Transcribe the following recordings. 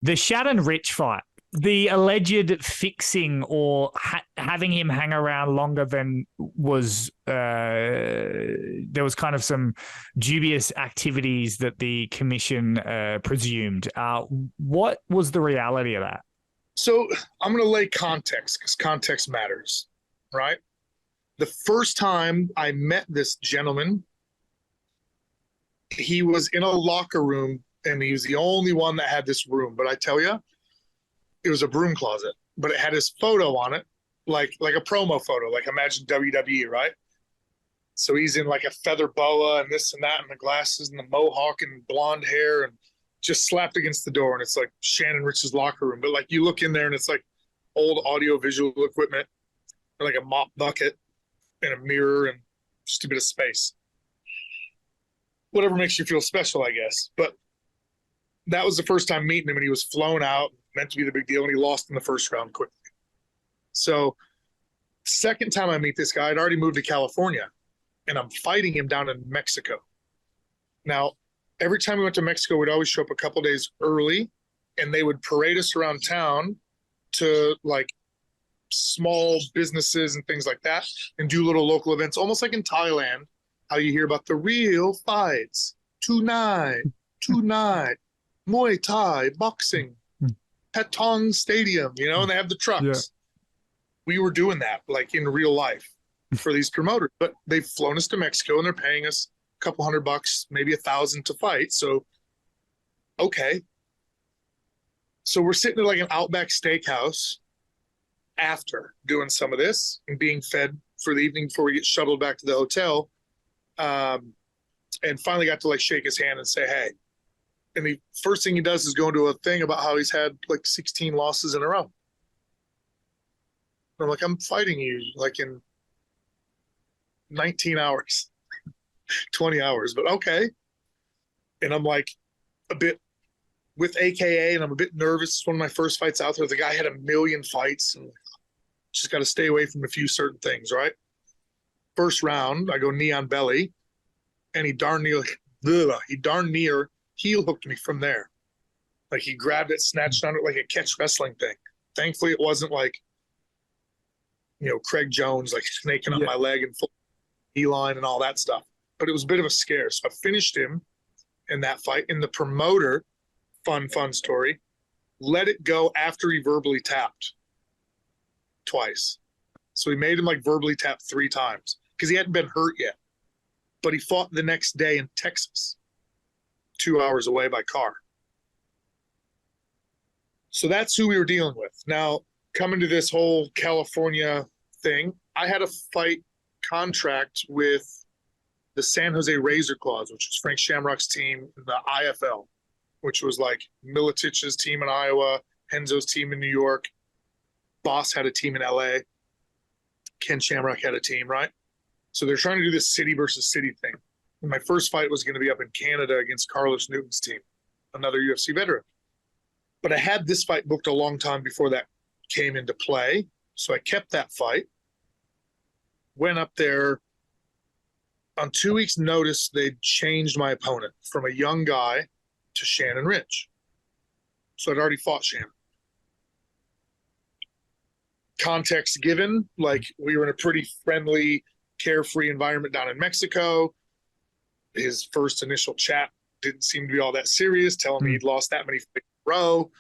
The Shannon Ritch fight, the alleged fixing or having him hang around longer than was, there was kind of some dubious activities that the commission presumed. What was the reality of that? So I'm going to lay context because context matters, right? The first time I met this gentleman, he was in a locker room and he was the only one that had this room. But I tell you, it was a broom closet, but it had his photo on it, like a promo photo, like imagine WWE, right? So he's in like a feather boa and this and that and the glasses and the mohawk and blonde hair and just slapped against the door. And it's like Shannon Rich's locker room. But like you look in there and it's like old audio visual equipment and like a mop bucket and a mirror and just a bit of space. Whatever makes you feel special, I guess. But that was the first time meeting him, and he was flown out, meant to be the big deal, and he lost in the first round quickly. So second time I meet this guy, I'd already moved to California, and I'm fighting him down in Mexico. Now, every time we went to Mexico, we'd always show up a couple days early, and they would parade us around town to like small businesses and things like that and do little local events, almost like in Thailand, how you hear about the real fights, tonight, Muay Thai, boxing, Patong Stadium, and they have the trucks. Yeah. We were doing that like in real life for these promoters, but they've flown us to Mexico and they're paying us a couple $100, maybe $1,000 to fight. So, okay. So we're sitting at like an Outback Steakhouse after doing some of this and being fed for the evening before we get shuttled back to the hotel. And finally got to like shake his hand and say, hey. And the first thing he does is go into a thing about how he's had like 16 losses in a row. And I'm like, I'm fighting you like in 19 hours, 20 hours, but okay. And I'm like a bit with AKA and I'm a bit nervous. It's one of my first fights out there. The guy had 1 million fights and just got to stay away from a few certain things, right? First round, I go knee on belly, and he darn near heel hooked me from there. Like he grabbed it, snatched on it like a catch wrestling thing. Thankfully, it wasn't like, Craig Jones, like snaking up my leg and full E-line and all that stuff. But it was a bit of a scare. So I finished him in that fight. And the promoter, fun story, let it go after he verbally tapped twice. So he made him like verbally tap 3 times because he hadn't been hurt yet. But he fought the next day in Texas, 2 hours away by car. So that's who we were dealing with. Now, coming to this whole California thing, I had a fight contract with the San Jose Razor Claws, which was Frank Shamrock's team in the IFL, which was like Militich's team in Iowa, Henzo's team in New York. Boss had a team in LA. Ken Shamrock had a team, right? So they're trying to do this city versus city thing. And my first fight was going to be up in Canada against Carlos Newton's team, another UFC veteran. But I had this fight booked a long time before that came into play. So I kept that fight. Went up there. On 2 weeks' notice, they changed my opponent from a young guy to Shannon Ritch. So I'd already fought Shannon. Context given, like we were in a pretty friendly, carefree environment down in Mexico. His first initial chat didn't seem to be all that serious, telling me he'd lost that many fights in a row.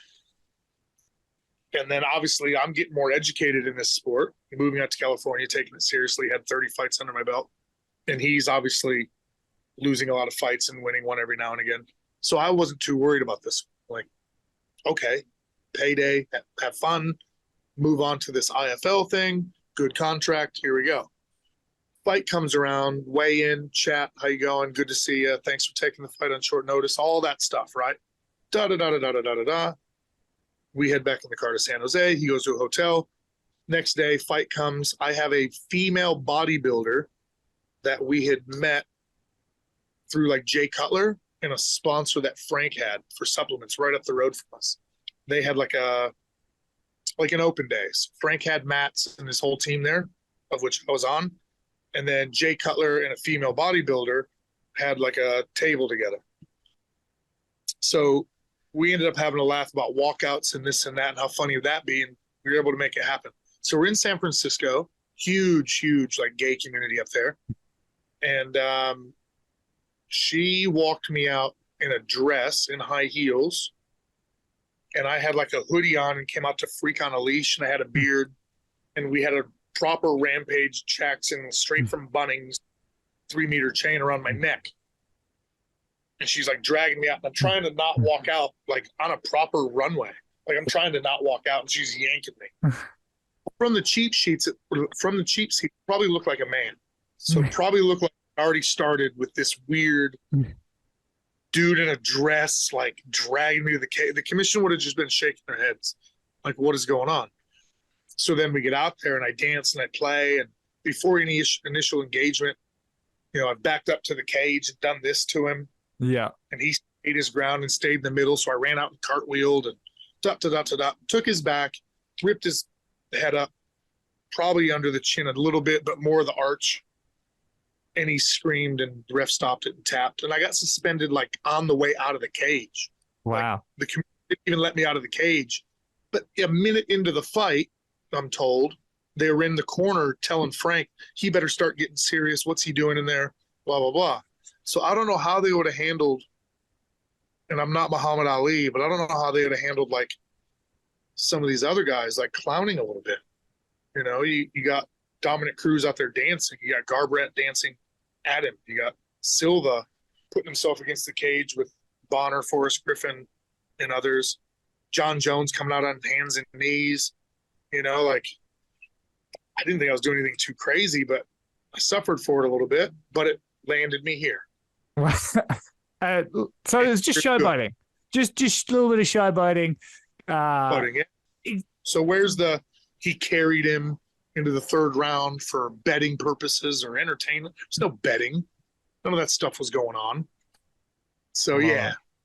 And then obviously I'm getting more educated in this sport, moving out to California, taking it seriously, had 30 fights under my belt. And he's obviously losing a lot of fights and winning one every now and again. So I wasn't too worried about this. Like, okay, payday, have fun, move on to this IFL thing, good contract, here we go. Fight comes around, weigh in, chat, how you going? Good to see you. Thanks for taking the fight on short notice, all that stuff, right? Da-da-da-da-da-da-da-da. We head back in the car to San Jose. He goes to a hotel. Next day, fight comes. I have a female bodybuilder that we had met through like Jay Cutler and a sponsor that Frank had for supplements right up the road from us. They had like an open day. So Frank had Matt's and his whole team there, of which I was on. And then Jay Cutler and a female bodybuilder had like a table together. So we ended up having a laugh about walkouts and this and that and how funny would that be, and we were able to make it happen. So we're in San Francisco, huge like gay community up there, and she walked me out in a dress in high heels, and I had like a hoodie on and came out to freak on a leash, and I had a beard, and we had a proper Rampage Jackson straight from Bunnings 3-meter chain around my neck. And she's like dragging me out, and I'm trying to not walk out like on a proper runway. Like I'm trying to not walk out, and she's yanking me. From the cheap seats, probably looked like a man. So it probably looked like I already started with this weird dude in a dress, like dragging me to the cage. The commission would have just been shaking their heads, like, what is going on? So then we get out there, and I dance and I play. And before any initial engagement, you know, I've backed up to the cage and done this to him. Yeah. And he stayed his ground and stayed in the middle. So I ran out and cartwheeled and took his back, ripped his head up, probably under the chin a little bit, but more of the arch. And he screamed, and the ref stopped it and tapped. And I got suspended like on the way out of the cage. Wow. Like, the committee didn't even let me out of the cage. But a minute into the fight, I'm told, they were in the corner telling Frank, he better start getting serious. What's he doing in there? Blah, blah, blah. So I don't know how they would have handled, and I'm not Muhammad Ali, but I don't know how they would have handled like some of these other guys, like clowning a little bit. You know, you got Dominic Cruz out there dancing. You got Garbrandt dancing at him. You got Silva putting himself against the cage with Bonner, Forrest Griffin, and others. John Jones coming out on hands and knees. You know, like, I didn't think I was doing anything too crazy, but I suffered for it a little bit, but it landed me here. So it was just showboating. Just a little bit of showboating. So he carried him into the third round for betting purposes or entertainment. There's no betting. None of that stuff was going on. So yeah,